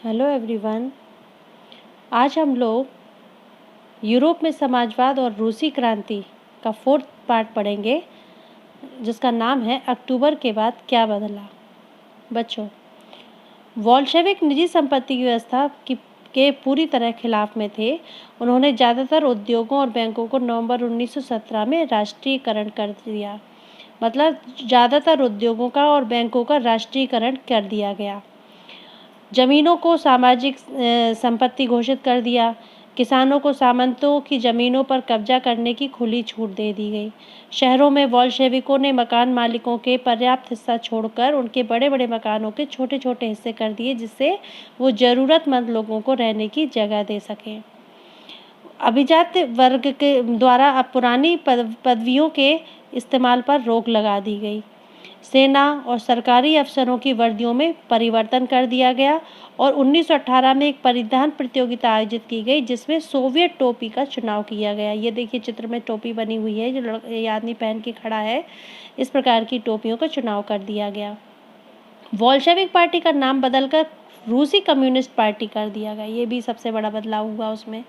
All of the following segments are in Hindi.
Hello everyone. आज हम लोग यूरोप में समाजवाद और रूसी क्रांति का 4th पार्ट पढ़ेंगे, जिसका नाम है अक्टूबर के बाद क्या बदला। बच्चों, बोल्शेविक निजी संपत्ति की व्यवस्था के पूरी तरह खिलाफ में थे। उन्होंने ज़्यादातर उद्योगों और बैंकों को नवंबर 1917 में राष्ट्रीयकरण कर दिया। मतलब ज़्यादातर उद्योगों का और बैंकों का राष्ट्रीयकरण कर दिया गया। जमीनों को सामाजिक संपत्ति घोषित कर दिया। किसानों को सामंतों की जमीनों पर कब्जा करने की खुली छूट दे दी गई। शहरों में बोल्शेविकों ने मकान मालिकों के पर्याप्त हिस्सा छोड़कर उनके बड़े बड़े मकानों के छोटे छोटे हिस्से कर दिए, जिससे वो ज़रूरतमंद लोगों को रहने की जगह दे सकें। अभिजात वर्ग के द्वारा अब पुरानी पदवियों के इस्तेमाल पर रोक लगा दी गई। सेना और सरकारी अफसरों की वर्दियों में परिवर्तन कर दिया गया और 1918 में एक परिधान प्रतियोगिता आयोजित की गई, जिसमें सोवियत टोपी का चुनाव किया गया। ये देखिए चित्र में टोपी बनी हुई है, जो ये आदमी पहन के खड़ा है। इस प्रकार की टोपियों का चुनाव कर दिया गया। बोल्शेविक पार्टी का नाम बदलकर रूसी कम्युनिस्ट पार्टी कर दिया गया। ये भी सबसे बड़ा बदलाव हुआ उसमें।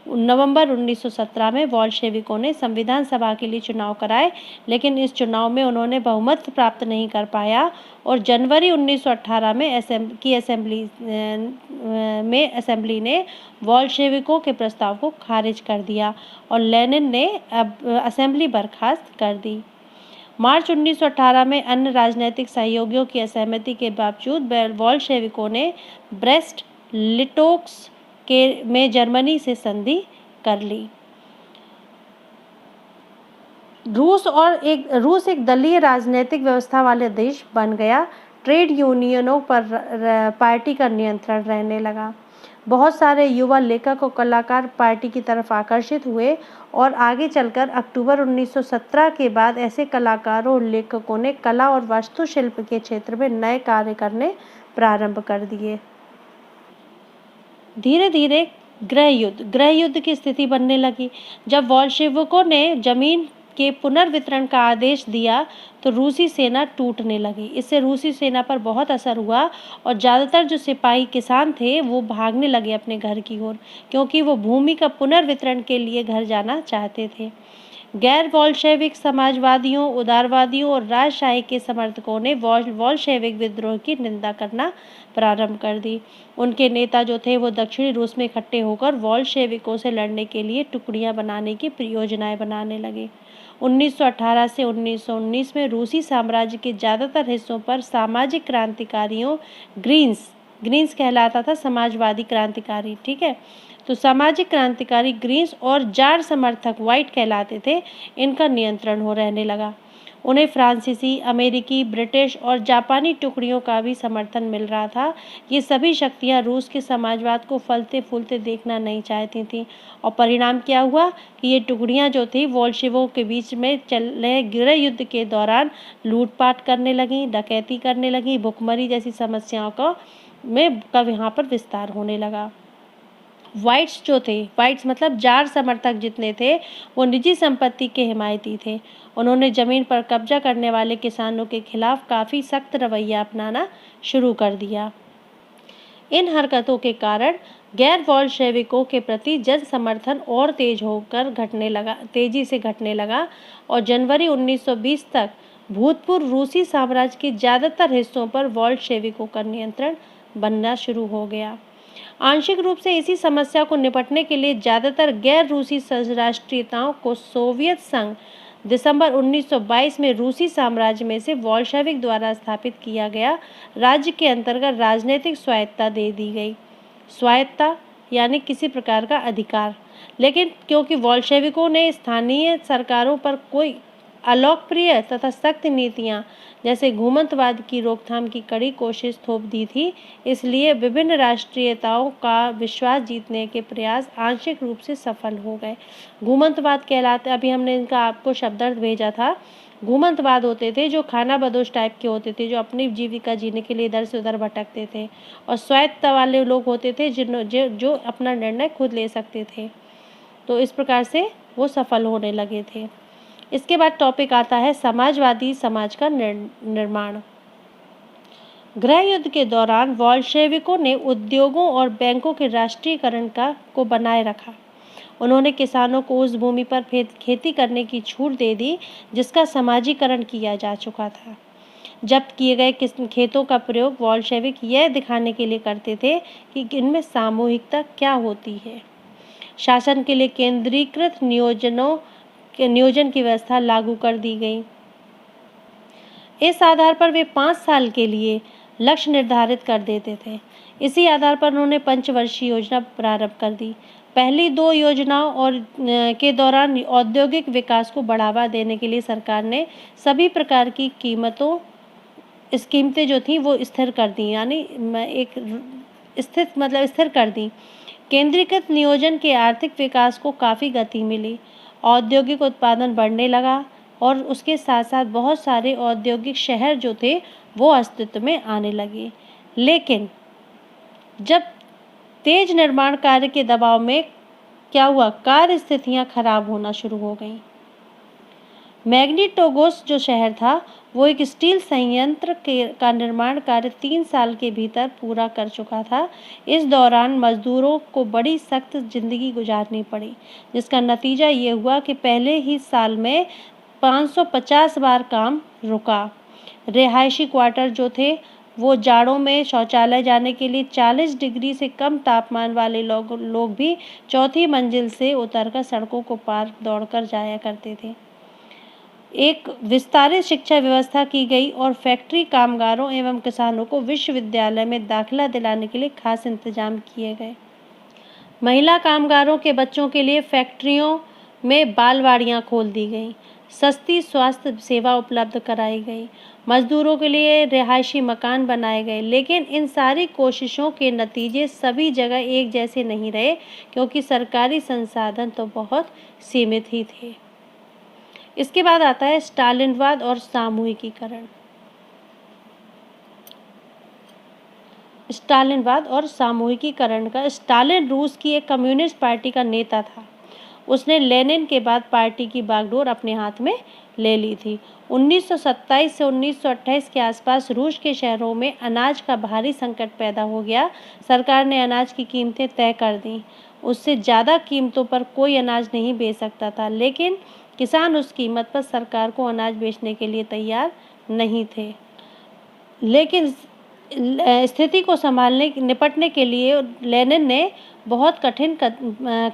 नवंबर 1917 में बोल्शेविकों ने संविधान सभा के लिए चुनाव कराए, लेकिन इस चुनाव में उन्होंने बहुमत प्राप्त नहीं कर पाया और जनवरी 1918 में असेंबली ने बोल्शेविकों के प्रस्ताव को खारिज कर दिया और लेनिन ने असेंबली बर्खास्त कर दी। मार्च 1918 में अन्य राजनीतिक सहयोगियों की असहमति के बावजूद बोल्शेविकों ने ब्रेस्ट लिटोव्स्क में जर्मनी से संधि कर ली। रूस एक दलीय राजनीतिक व्यवस्था वाले देश बन गया। ट्रेड यूनियनों पर पार्टी का नियंत्रण रहने लगा। बहुत सारे युवा लेखक और कलाकार पार्टी की तरफ आकर्षित हुए और आगे चलकर अक्टूबर 1917 के बाद ऐसे कलाकारों और लेखकों ने कला और वास्तुशिल्प के क्षेत्र में नए कार्य करने प्रारंभ कर दिए। धीरे धीरे गृह युद्ध की स्थिति बनने लगी। जब बोल्शेविकों ने जमीन के पुनर्वितरण का आदेश दिया तो रूसी सेना टूटने लगी। इससे रूसी सेना पर बहुत असर हुआ और ज़्यादातर जो सिपाही किसान थे वो भागने लगे अपने घर की ओर, क्योंकि वो भूमि का पुनर्वितरण के लिए घर जाना चाहते थे। गैर बोल्शेविक समाजवादियों, उदारवादियों और राजशाही के समर्थकों ने बोल्शेविक विद्रोह की निंदा करना प्रारंभ कर दी। उनके नेता जो थे वो दक्षिणी रूस में इकट्ठे होकर बोल्शेविकों से लड़ने के लिए टुकड़ियां बनाने की योजनाएं बनाने लगे। 1918 से 1919 में रूसी साम्राज्य के ज़्यादातर हिस्सों पर सामाजिक क्रांतिकारियों, ग्रीन्स कहलाता था समाजवादी क्रांतिकारी, ठीक है। तो सामाजिक क्रांतिकारी ग्रीन्स और जार समर्थक व्हाइट कहलाते थे, इनका नियंत्रण हो रहने लगा। उन्हें फ्रांसीसी, अमेरिकी, ब्रिटिश और जापानी टुकड़ियों का भी समर्थन मिल रहा था। ये सभी शक्तियां रूस के समाजवाद को फलते फूलते देखना नहीं चाहती थीं और परिणाम क्या हुआ कि ये टुकड़ियां जो थी बोल्शेविकों के बीच में चल रहे गृह युद्ध के दौरान लूटपाट करने लगीं, डकैती करने लगीं, भुखमरी जैसी समस्याओं का यहाँ पर विस्तार होने लगा। व्हाइट्स मतलब जार समर्थक जितने थे वो निजी संपत्ति के हिमायती थे। उन्होंने जमीन पर कब्जा करने वाले किसानों के खिलाफ काफ़ी सख्त रवैया अपनाना शुरू कर दिया। इन हरकतों के कारण गैर बोल्शेविकों के प्रति जन समर्थन और तेजी से घटने लगा और जनवरी 1920 तक भूतपूर्व रूसी साम्राज्य के ज़्यादातर हिस्सों पर बोल्शेविकों का नियंत्रण बनना शुरू हो गया। आंशिक रूप से इसी समस्या को निपटने के लिए ज़्यादातर गैर रूसी राष्ट्रीयताओं को सोवियत संघ दिसंबर 1922 में रूसी साम्राज्य में से बोल्शेविक द्वारा स्थापित किया गया राज्य के अंतर्गत राजनीतिक स्वायत्तता दे दी गई। स्वायत्तता यानी किसी प्रकार का अधिकार, लेकिन क्योंकि बोल्शेविकों ने स्थानीय सरकारों पर कोई अलोकप्रिय तथा सख्त नीतियां जैसे घूमंतवाद की रोकथाम की कड़ी कोशिश थोप दी थी, इसलिए विभिन्न राष्ट्रीयताओं का विश्वास जीतने के प्रयास आंशिक रूप से सफल हो गए। घूमंतवाद कहलाते, अभी हमने इनका आपको शब्दार्थ भेजा था। घूमंतवाद होते थे जो खाना बदोश टाइप के होते थे, जो अपनी जीविका जीने के लिए इधर से उधर भटकते थे, और स्वायत्तता वाले लोग होते थे जो अपना निर्णय खुद ले सकते थे। तो इस प्रकार से वो सफल होने लगे थे। इसके बाद टॉपिक आता है समाजवादी समाज का निर्माण। गृह युद्ध के दौरान बोल्शेविकों ने उद्योगों और बैंकों के राष्ट्रीयकरण को बनाए रखा। उन्होंने किसानों को उस भूमि पर खेती करने की छूट दे दी जिसका समाजीकरण किया जा चुका था। जब्त किए गए खेतों का प्रयोग बोल्शेविक यह दिखाने के लिए करते थे कि इनमें सामूहिकता क्या होती है। शासन के लिए केंद्रीकृत नियोजन की व्यवस्था लागू कर दी गई। इस आधार पर वे 5 साल के लिए लक्ष्य निर्धारित कर देते थे। इसी आधार पर उन्होंने पंचवर्षीय योजना प्रारंभ कर दी। पहली 2 योजनाओं के दौरान औद्योगिक विकास को बढ़ावा देने के लिए सरकार ने सभी प्रकार की कीमतें जो थी वो स्थिर कर दी, यानी एक स्थिर कर दी। केंद्रीकृत नियोजन के आर्थिक विकास को काफ़ी गति मिली। औद्योगिक उत्पादन बढ़ने लगा और उसके साथ साथ बहुत सारे औद्योगिक शहर जो थे वो अस्तित्व में आने लगे। लेकिन जब तेज निर्माण कार्य के दबाव में क्या हुआ, कार्य स्थितियां खराब होना शुरू हो गईं। मैग्निटोगोस जो शहर था वो एक स्टील संयंत्र का निर्माण कार्य 3 साल के भीतर पूरा कर चुका था। इस दौरान मजदूरों को बड़ी सख्त जिंदगी गुजारनी पड़ी, जिसका नतीजा ये हुआ कि पहले ही साल में 550 बार काम रुका। रिहायशी क्वार्टर जो थे वो जाड़ों में शौचालय जाने के लिए 40 डिग्री से कम तापमान वाले लोग भी 4थी मंजिल से उतरकर सड़कों को पार दौड़कर जाया करते थे। एक विस्तारित शिक्षा व्यवस्था की गई और फैक्ट्री कामगारों एवं किसानों को विश्वविद्यालय में दाखिला दिलाने के लिए खास इंतजाम किए गए। महिला कामगारों के बच्चों के लिए फैक्ट्रियों में बालवाड़ियां खोल दी गईं। सस्ती स्वास्थ्य सेवा उपलब्ध कराई गई। मजदूरों के लिए रिहायशी मकान बनाए गए। लेकिन इन सारी कोशिशों के नतीजे सभी जगह एक जैसे नहीं रहे, क्योंकि सरकारी संसाधन तो बहुत सीमित ही थे। इसके बाद आता है स्टालिनवाद और सामूहिकीकरण। स्टालिनवाद और सामूहिकीकरण का स्टालिन रूस की एक कम्युनिस्ट पार्टी का नेता था। उसने लेनिन के बाद पार्टी की बागडोर अपने हाथ में ले ली थी। 1927 से 1928 के आसपास रूस के शहरों में अनाज का भारी संकट पैदा हो गया। सरकार ने अनाज की कीमतें तय कर दी। उससे ज़्यादा कीमतों पर कोई अनाज नहीं बेच सकता था, लेकिन किसान उस कीमत पर सरकार को अनाज बेचने के लिए तैयार नहीं थे। लेकिन स्थिति को निपटने के लिए लेनिन ने बहुत कठिन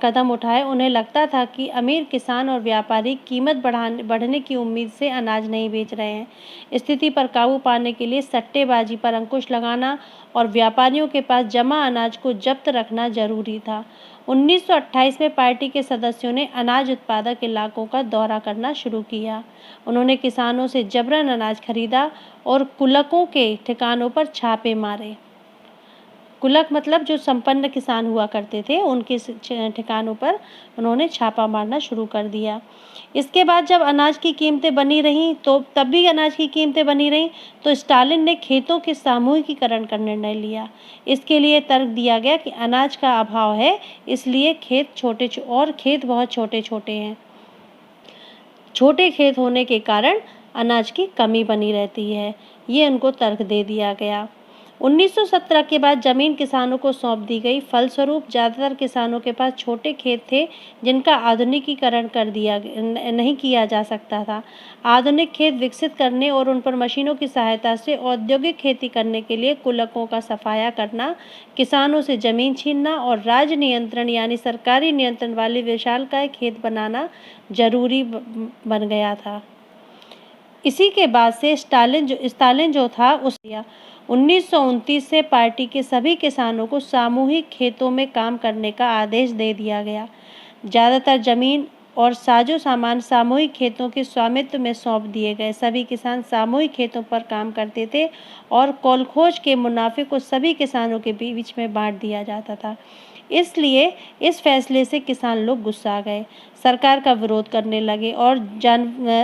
कदम उठाए। उन्हें लगता था कि अमीर किसान और व्यापारी कीमत बढ़ने की उम्मीद से अनाज नहीं बेच रहे हैं। स्थिति पर काबू पाने के लिए सट्टेबाजी पर अंकुश लगाना और व्यापारियों के पास जमा अनाज को जब्त रखना जरूरी था। 1928 में पार्टी के सदस्यों ने अनाज उत्पादक इलाकों का दौरा करना शुरू किया। उन्होंने किसानों से जबरन अनाज खरीदा और कुलकों के ठिकानों पर छापे मारे। कुलक मतलब जो संपन्न किसान हुआ करते थे, उनके ठिकानों पर उन्होंने छापा मारना शुरू कर दिया। इसके बाद जब अनाज की कीमतें बनी रहीं तो स्टालिन ने खेतों के सामूहिकीकरण का निर्णय लिया। इसके लिए तर्क दिया गया कि अनाज का अभाव है, इसलिए खेत बहुत छोटे छोटे हैं। छोटे खेत होने के कारण अनाज की कमी बनी रहती है, ये उनको तर्क दे दिया गया। 1917 के बाद जमीन किसानों को सौंप दी गई। फलस्वरूप ज़्यादातर किसानों के पास छोटे खेत थे जिनका आधुनिकीकरण नहीं किया जा सकता था। आधुनिक खेत विकसित करने और उन पर मशीनों की सहायता से औद्योगिक खेती करने के लिए कुलकों का सफाया करना, किसानों से जमीन छीनना और राज्य नियंत्रण यानी सरकारी नियंत्रण वाले विशालकाय खेत बनाना जरूरी बन गया था। इसी के बाद से स्टालिन जो था 1929 से पार्टी के सभी किसानों को सामूहिक खेतों में काम करने का आदेश दे दिया गया। ज़्यादातर जमीन और साजो सामान सामूहिक खेतों के स्वामित्व में सौंप दिए गए। सभी किसान सामूहिक खेतों पर काम करते थे और कोलखोज के मुनाफे को सभी किसानों के बीच में बांट दिया जाता था। इसलिए इस फैसले से किसान लोग गुस्सा गए, सरकार का विरोध करने लगे और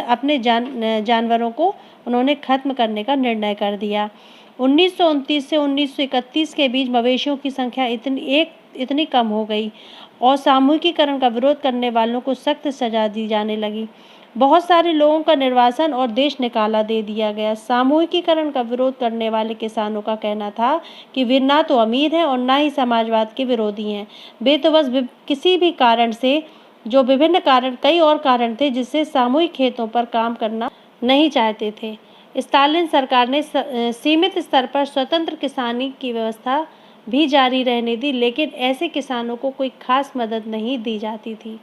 अपने जानवरों को उन्होंने खत्म करने का निर्णय कर दिया। 1929 से 1931 के बीच मवेशियों की संख्या इतनी कम हो गई और सामूहिकीकरण का विरोध करने वालों को सख्त सजा दी जाने लगी। बहुत सारे लोगों का निर्वासन और देश निकाला दे दिया गया। सामूहिकीकरण का विरोध करने वाले किसानों का कहना था कि वे ना तो अमीर हैं और ना ही समाजवाद के विरोधी हैं। वे तो बस किसी भी कारण से, जो विभिन्न कारण, कई और कारण थे जिससे सामूहिक खेतों पर काम करना नहीं चाहते थे। स्टालिन सरकार ने सीमित स्तर पर स्वतंत्र किसानी की व्यवस्था भी जारी रहने दी, लेकिन ऐसे किसानों को कोई खास मदद नहीं दी जाती थी।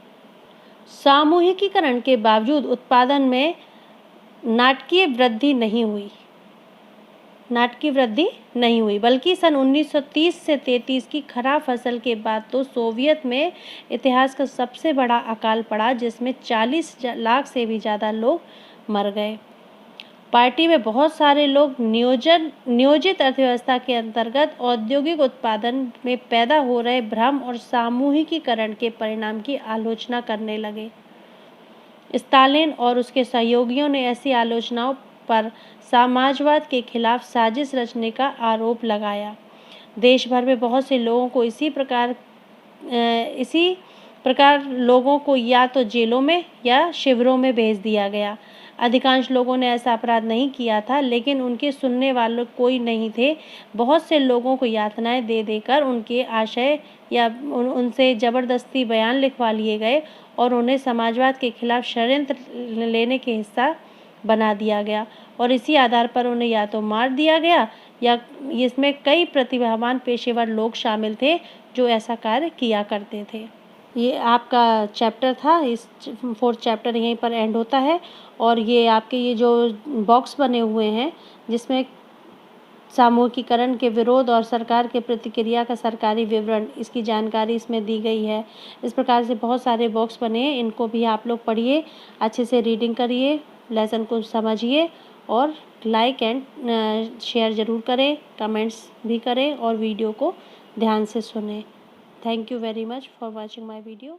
सामूहिकीकरण के बावजूद उत्पादन में नाटकीय वृद्धि नहीं हुई, बल्कि सन 1930 से 33 की खराब फसल के बाद तो सोवियत में इतिहास का सबसे बड़ा अकाल पड़ा, जिसमें 40 लाख से भी ज़्यादा लोग मर गए। पार्टी में बहुत सारे लोग नियोजित अर्थव्यवस्था के अंतर्गत औद्योगिक उत्पादन में पैदा हो रहे भ्रम और सामूहिकीकरण के परिणाम की आलोचना करने लगे। स्टालिन और उसके सहयोगियों ने ऐसी आलोचनाओं पर समाजवाद के खिलाफ साजिश रचने का आरोप लगाया। देश भर में बहुत से लोगों को इसी प्रकार लोगों को या तो जेलों में या शिविरों में भेज दिया गया। अधिकांश लोगों ने ऐसा अपराध नहीं किया था, लेकिन उनके सुनने वाले कोई नहीं थे। बहुत से लोगों को यातनाएं दे देकर उनके आशय या उनसे जबरदस्ती बयान लिखवा लिए गए और उन्हें समाजवाद के खिलाफ षड्यंत्र लेने के हिस्सा बना दिया गया, और इसी आधार पर उन्हें या तो मार दिया गया या इसमें कई प्रतिभावान पेशेवर लोग शामिल थे जो ऐसा कार्य किया करते थे। ये आपका चैप्टर था। इस 4th चैप्टर यहीं पर एंड होता है, और ये आपके ये जो बॉक्स बने हुए हैं जिसमें सामूहिकीकरण के विरोध और सरकार के प्रतिक्रिया का सरकारी विवरण, इसकी जानकारी इसमें दी गई है। इस प्रकार से बहुत सारे बॉक्स बने हैं, इनको भी आप लोग पढ़िए, अच्छे से रीडिंग करिए, लेसन को समझिए और लाइक एंड शेयर ज़रूर करें, कमेंट्स भी करें और वीडियो को ध्यान से सुनें। Thank you very much for watching my video.